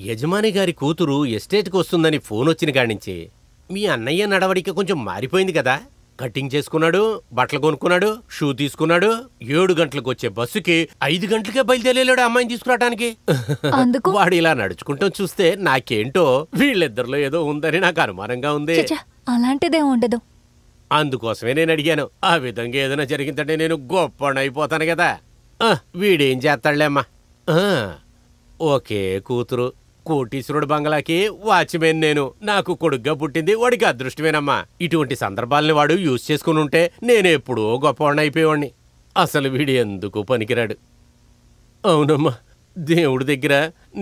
యజమాని గారి కూతురు ఎస్టేట్కి వస్తుందని ఫోన్ వచ్చిన కాడించి మీ అన్నయ్య నడవడిక కొంచెం మారిపోయింది కదా. కటింగ్ చేసుకున్నాడు, బట్టలు కొనుక్కున్నాడు, షూ తీసుకున్నాడు. 7 గంటలకు వచ్చే బస్సుకి 5 గంటలకే బయలుదేరాడు అమ్మాయిని తీసుకురావడానికి. వాడు ఇలా నడుచుకుంటూ చూస్తే నాకేంటో వీళ్ళిద్దరిలో ఏదో ఉందని నాకు అనుమానంగా ఉంది. అలాంటిదే ఉండదు. అందుకోసమే నేను అడిగాను. ఆ విధంగా ఏదైనా జరిగిందంటే నేను గొప్పనైపోతాను కదా. వీడేం చేస్తాడులేమ్మా. ఓకే కూతురు, కోటీశ్వరుడు బంగ్లాకి వాచ్మెన్ నేను. నాకు కొడుగ్గా పుట్టింది, వాడికి అదృష్టమేనమ్మా. ఇటువంటి సందర్భాలని వాడు యూజ్ చేసుకుని ఉంటే నేనెప్పుడో గొప్పవాడిని అయిపోయేవాడిని. అసలు వీడు ఎందుకు పనికిరాడు. అవునమ్మా, దేవుడి దగ్గర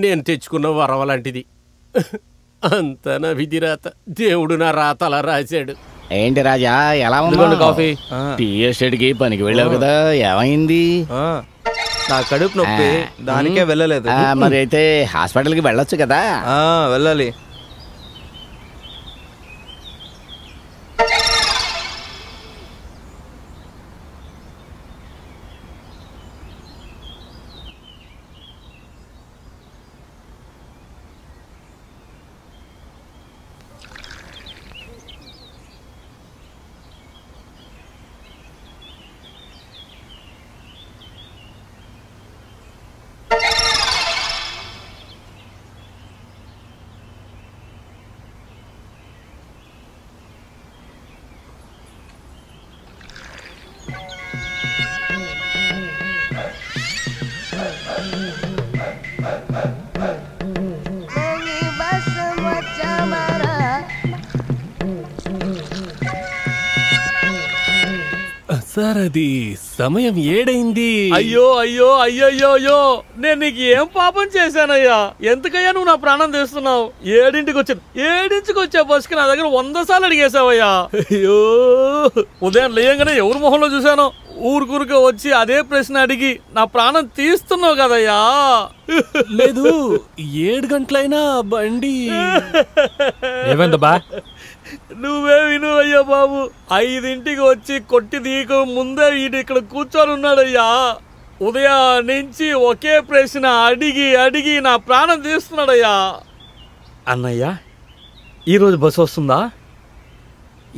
నేను తెచ్చుకున్న వరం లాంటిది. అంతా నా విధి రాత. దేవుడు నా రాత అలా రాశాడు. ఏంటి రాజా, ఎలా ఉంది కాఫీ? టీ ఎస్టేట్కి పనికి వెళ్ళావు కదా, ఏమైంది? నా కడుపు నొప్పి, దానికే వెళ్ళలేదు. మరి అయితే హాస్పిటల్కి వెళ్ళొచ్చు కదా. వెళ్ళాలి. సార్, అది సమయం 7 అయింది. అయ్యో అయ్యో అయ్యో అయ్యో, నేను నీకు ఏం పాపం చేశానయ్యా? ఎందుకయ్యా నువ్వు నా ప్రాణం తీస్తున్నావు? 7ంటికి వచ్చాను, 7ంటికి వచ్చే బస్కి నా దగ్గర 100 సార్లు అడిగేసావయ్యా. అయ్యో, ఉదయం లేయంగానే ఎవరి మొహంలో చూశాను, ఊరుకూరుగా వచ్చి అదే ప్రశ్న అడిగి నా ప్రాణం తీస్తున్నావు కదయ్యా. లేదు, 7 గంటలైనా బండి ఏమైందబ్బా? నువ్వే విను అయ్యా బాబు. 5ంటికి వచ్చి కొట్టి దీకు ముందే వీడు ఇక్కడ కూర్చొని ఉన్నాడయ్యా. ఉదయం నుంచి ఒకే ప్రశ్న అడిగి అడిగి నా ప్రాణం తీస్తున్నాడయ్యా. అన్నయ్య, ఈరోజు బస్సు వస్తుందా?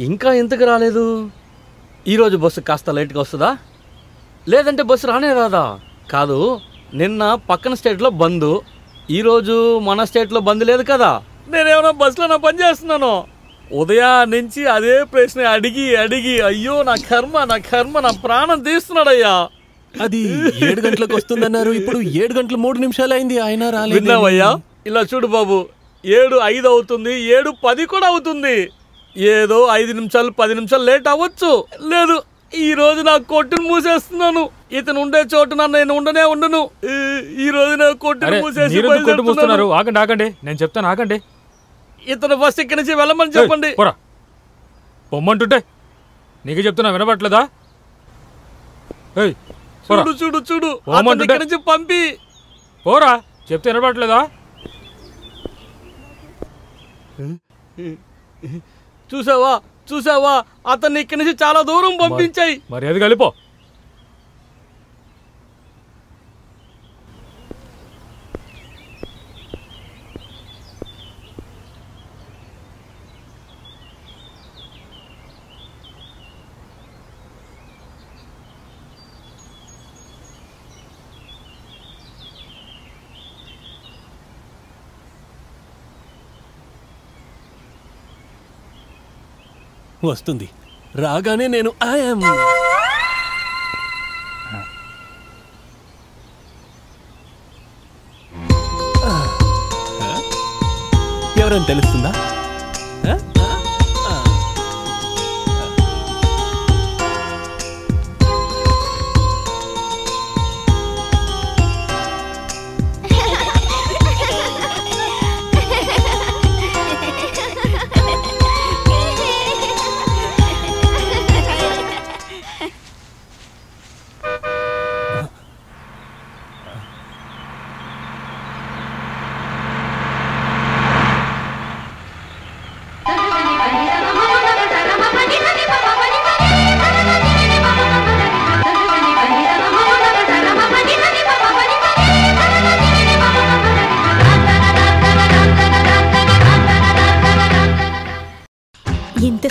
ఇంకా ఎందుకు రాలేదు? ఈరోజు బస్సు కాస్త లేట్గా వస్తుందా, లేదంటే బస్సు రానే రాదా? కాదు, నిన్న పక్కన స్టేట్లో బంద్, ఈరోజు మన స్టేట్లో బంద్ లేదు కదా. నేనేమన్నా బస్సులో నా పని చేస్తున్నాను? ఉదయం నుంచి అదే ప్రశ్న అడిగి అడిగి అయ్యో నా కర్మ నా కర్మ, నా ప్రాణం తీస్తున్నాడయ్యా. అది 7 గంటలకు వస్తుందన్నారు, ఇప్పుడు 7 గంటల 3 నిమిషాలు అయింది, ఆయన రాలేదు. విన్నావయ్యా? ఇలా చూడు బాబు, 7:05 అవుతుంది, 7:10 కూడా అవుతుంది. ఏదో 5 నిమిషాలు 10 నిమిషాలు లేట్ అవ్వచ్చు. లేదు, ఈ రోజు నా కొట్టును మూసేస్తున్నాను. ఇతను ఉండే చోటున నేను ఉండనే ఉండను. ఈ రోజు నా కొట్టును మూసేసి ఆగండి ఆగండి, నేను చెప్తాను ఆగండి. ఇతను ఫస్ట్ ఇక్కడి నుంచి వెళ్ళమని చెప్పండి. పొమ్మంటుంటే నీకు చెప్తున్నా, వినపట్లేదా? చూడు చూడు చూడు, ఇక్కడి నుంచి పంపి పోరా, చెప్తే వినపట్లేదా? చూసావా చూసావా, అతన్ని ఇక్కడి నుంచి చాలా దూరం పంపించాయి. మరి అది కలిపో. వస్తుంది, రాగానే నేను ఐఎమ్ ఎవరని తెలుస్తుందా?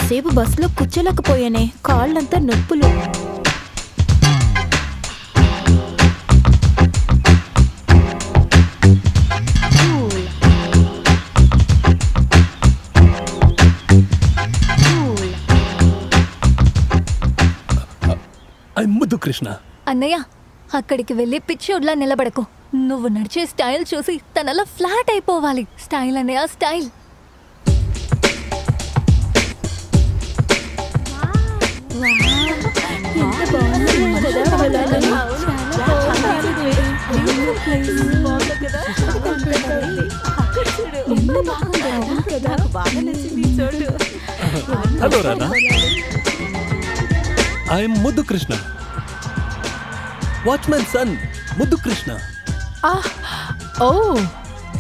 ఇంతసేపు బస్సులో కూర్చోలేకపోయానే, కాళ్ళంతా నొప్పులు. ముద్దు కృష్ణ. అన్నయ్య, అక్కడికి వెళ్ళి పిచ్చోడ్లా నిలబడకు. నువ్వు నడిచే స్టైల్ చూసి తనలా ఫ్లాట్ అయిపోవాలి. స్టైల్ అన్నయ్య, స్టైల్. హలో రాధా, ఐఎమ్ ముద్దు కృష్ణ, వాచ్మెన్ సన్ ముద్దు కృష్ణ. ఓ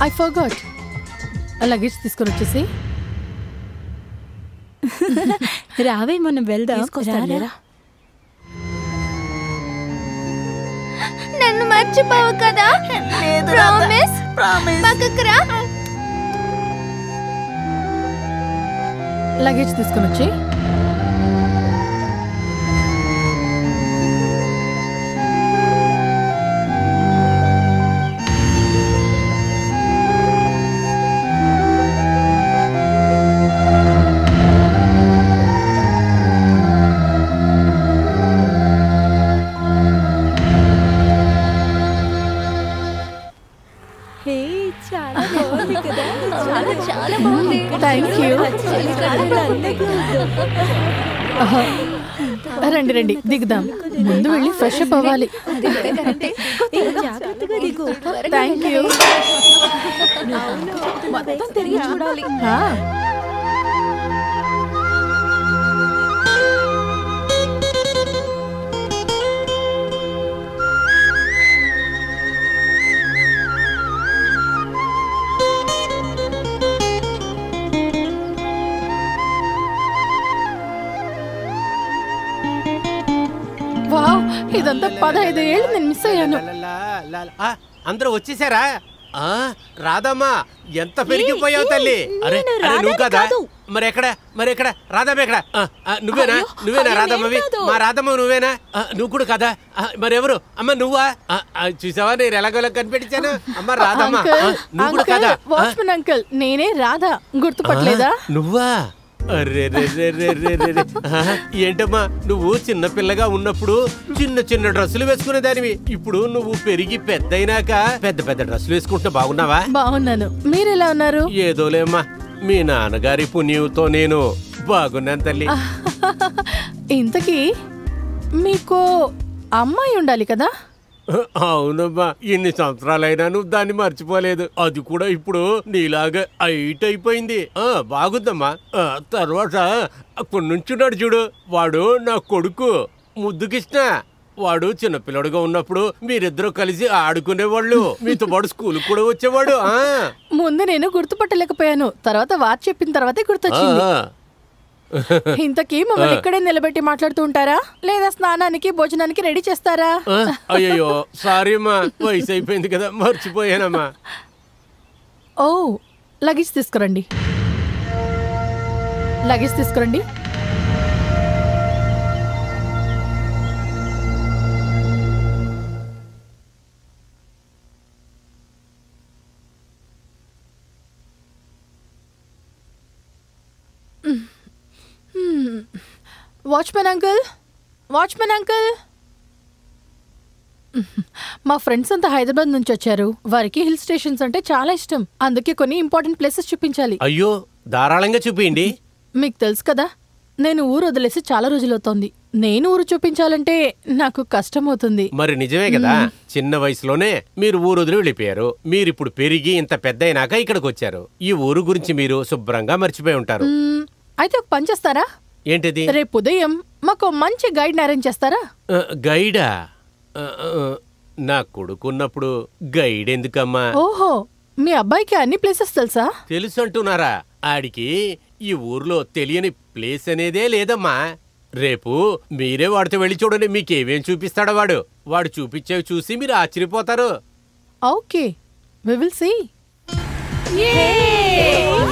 ఐ ఫర్గాట్. లగేజ్ తీసుకొని వచ్చేసి రావే, మనం వెళ్దాం. నన్ను మర్చిపోవు కదా? ప్రామిస్. పక్కకు రా. లగేజ్ తీసుకొని వచ్చి చాలా బాగుంది. Thank you. రండి రండి దిగుదాం. ముందు వెళ్ళి ఫ్రెష్ అప్ అవ్వాలి. Thank you. తిరిగి చూడాలి. వావ్, ఇదంతా 15 ఏళ్ళు నేను మిస్ అయ్యాను. అందరూ వచ్చేసారా? రాధమ్మా, ఎంత పెరిగిపోయావు తల్లి. అరే నువ్వు కదా? మరెక్కడ రాధమ్మ ఎక్కడ? నువ్వేనా రాధమ్మవి? మా రాధమ్మ నువ్వేనా? నువ్వు కూడా కదా? మరెవరు? అమ్మ నువ్వా? చూసావా నేను ఎలాగోలా కనిపెట్టించాను. అమ్మ రాధమ్మ నువ్వు కూడా కదా? వాచ్మెన్ అంకుల్, నేనే రాధా, గుర్తుపట్టలేదా? నువ్వా? అరే ఏంటమ్మా, నువ్వు చిన్న పిల్లగా ఉన్నప్పుడు చిన్న చిన్న డ్రెస్సులు వేసుకునే దానివి. ఇప్పుడు నువ్వు పెరిగి పెద్దయినాక పెద్ద పెద్ద డ్రెస్సులు వేసుకుంటే బాగున్నావా? బాగున్నాను. మీరెలా ఉన్నారు? ఏదోలేమ్మా, మీ నాన్నగారి పుణ్యంతో నేను బాగున్నాను తల్లి. ఇంతకీ మీకు అమ్మాయి ఉండాలి కదా? అవునమ్మా, ఇన్ని సంవత్సరాలైనా నువ్వు దాన్ని మర్చిపోలేదు. అది కూడా ఇప్పుడు నీలాగా హైట్ అయిపోయింది. బాగుందమ్మా. తర్వాత అక్కడి నుంచున్నాడు చూడు, వాడు నా కొడుకు ముద్దు కృష్ణ. వాడు చిన్నపిల్లడుగా ఉన్నప్పుడు మీరిద్దరూ కలిసి ఆడుకునేవాళ్ళు. మీతో పాటు స్కూల్ కూడా వచ్చేవాడు. ముందు నేను గుర్తుపట్టలేకపోయాను, తర్వాత వాచ్ చెప్పిన తర్వాతే గుర్తొచ్చింది. ఇంతకీ మమ్మల్ని ఇక్కడే నిలబెట్టి మాట్లాడుతూ ఉంటారా, లేదా స్నానానికి భోజనానికి రెడీ చేస్తారా? అయ్యో సారీ అమ్మా, వయసు అయిపోయింది కదా, మర్చిపోయానమ్మా. ఓ లగేజ్ తీసుకురండి. లగేజ్ తీసుకురండి. వాచ్మెన్ అంకుల్, వాచ్మెన్ అంకుల్, మా ఫ్రెండ్స్ అంతా హైదరాబాద్ నుంచి వచ్చారు. వారికి హిల్ స్టేషన్స్ అంటే చాలా ఇష్టం. అందుకే కొన్ని ఇంపార్టెంట్ ప్లేసెస్ చూపించాలి. అయ్యో ధారాళంగా చూపించండి. మీకు తెలుసు కదా, నేను ఊరు వదిలేసి చాలా రోజులవుతోంది. నేను ఊరు చూపించాలంటే నాకు కష్టం అవుతుంది. మరి నిజమే కదా, చిన్న వయసులోనే మీరు ఊరు వదిలి వెళ్ళిపోయారు. మీరిప్పుడు పెరిగి ఇంత పెద్ద అయినాక ఇక్కడికి వచ్చారు. ఈ ఊరు గురించి మీరు శుభ్రంగా మర్చిపోయి ఉంటారు. అయితే ఒక పని చేస్తారా? ఏంటిది? రేపు ఉదయం మాకు మంచి గైడ్ అరేంజ్ చేస్తారా? గైడా? నా కొడుకున్నప్పుడు గైడ్ ఎందుకమ్మా? ఓహో, మీ అబ్బాయికి అన్ని ప్లేసెస్ తెలుసా? తెలుసు అంటున్నారా? ఆడికి ఈ ఊర్లో తెలియని ప్లేస్ అనేదే లేదమ్మా. రేపు మీరే వాడితో వెళ్ళి చూడండి, మీకేమేం చూపిస్తాడో వాడు. వాడు చూపించేవి చూసి మీరు ఆశ్చర్యపోతారు. Okay, we will see.